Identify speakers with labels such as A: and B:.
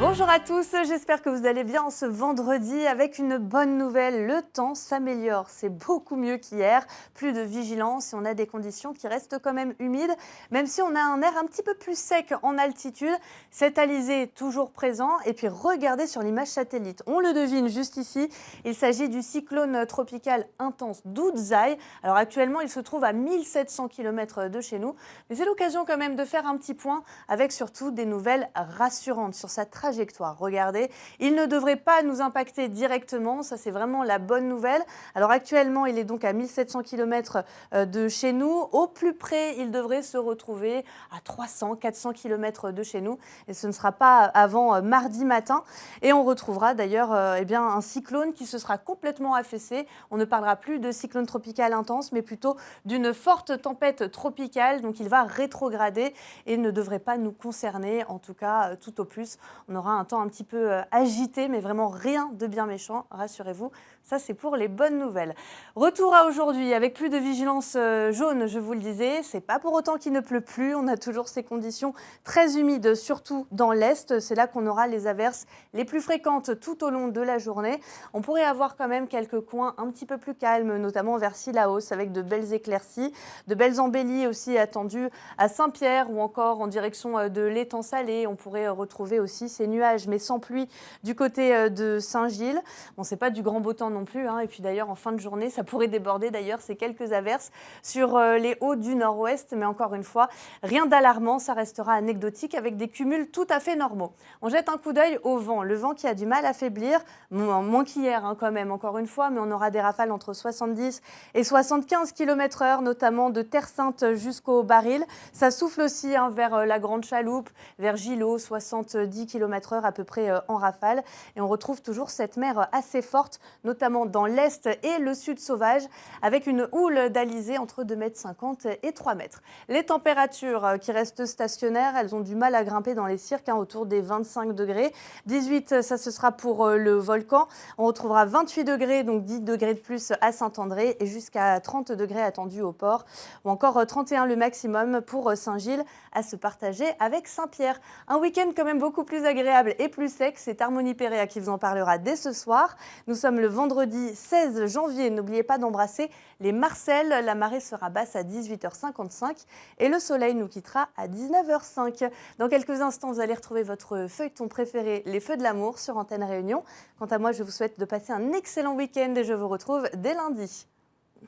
A: Bonjour à tous, j'espère que vous allez bien ce vendredi avec une bonne nouvelle. Le temps s'améliore, c'est beaucoup mieux qu'hier. Plus de vigilance et on a des conditions qui restent quand même humides. Même si on a un air un petit peu plus sec en altitude, cet alizé est toujours présent. Et puis regardez sur l'image satellite, on le devine juste ici. Il s'agit du cyclone tropical intense Doudzaï. Alors actuellement, il se trouve à 1700 km de chez nous. Mais c'est l'occasion quand même de faire un petit point avec surtout des nouvelles rassurantes sur sa trajectoire. Regardez, il ne devrait pas nous impacter directement, ça c'est vraiment la bonne nouvelle. Alors actuellement, il est donc à 1700 km de chez nous. Au plus près, il devrait se retrouver à 300-400 km de chez nous. Et ce ne sera pas avant mardi matin. Et on retrouvera d'ailleurs un cyclone qui se sera complètement affaissé. On ne parlera plus de cyclone tropical intense, mais plutôt d'une forte tempête tropicale. Donc il va rétrograder et ne devrait pas nous concerner, en tout cas tout au plus. On aura un temps un petit peu agité, mais vraiment rien de bien méchant, rassurez-vous. Ça, c'est pour les bonnes nouvelles. Retour à aujourd'hui, avec plus de vigilance jaune, je vous le disais. C'est pas pour autant qu'il ne pleut plus. On a toujours ces conditions très humides, surtout dans l'Est. C'est là qu'on aura les averses les plus fréquentes tout au long de la journée. On pourrait avoir quand même quelques coins un petit peu plus calmes, notamment vers Cilaos, avec de belles éclaircies, de belles embellies aussi attendues à Saint-Pierre ou encore en direction de l'étang Salé. On pourrait retrouver aussi ces nuages, mais sans pluie, du côté de Saint-Gilles. Bon, c'est pas du grand beau temps non plus, hein. Et puis d'ailleurs, en fin de journée, ça pourrait déborder d'ailleurs ces quelques averses sur les hauts du nord-ouest. Mais encore une fois, rien d'alarmant, ça restera anecdotique avec des cumuls tout à fait normaux. On jette un coup d'œil au vent. Le vent qui a du mal à faiblir, moins qu'hier quand même, encore une fois, mais on aura des rafales entre 70 et 75 km/h, notamment de Terre Sainte jusqu'au Baril. Ça souffle aussi vers la Grande Chaloupe, vers Gillot, 70 km/h à peu près en rafale. Et on retrouve toujours cette mer assez forte, notamment dans l'est et le sud sauvage, avec une houle d'alizé entre 2,50 m et 3 mètres. Les températures qui restent stationnaires, elles ont du mal à grimper dans les cirques, autour des 25 degrés. 18, ça ce sera pour le volcan. On retrouvera 28 degrés, donc 10 degrés de plus à Saint-André et jusqu'à 30 degrés attendus au port. Ou encore 31 le maximum pour Saint-Gilles, à se partager avec Saint-Pierre. Un week-end quand même beaucoup plus agréable et plus sec. C'est Harmonie Péréa qui vous en parlera dès ce soir. Nous sommes le vendredi 16 janvier. N'oubliez pas d'embrasser les Marcel. La marée sera basse à 18h55 et le soleil nous quittera à 19h05. Dans quelques instants, vous allez retrouver votre feuilleton préféré, Les Feux de l'amour, sur Antenne Réunion. Quant à moi, je vous souhaite de passer un excellent week-end et je vous retrouve dès lundi.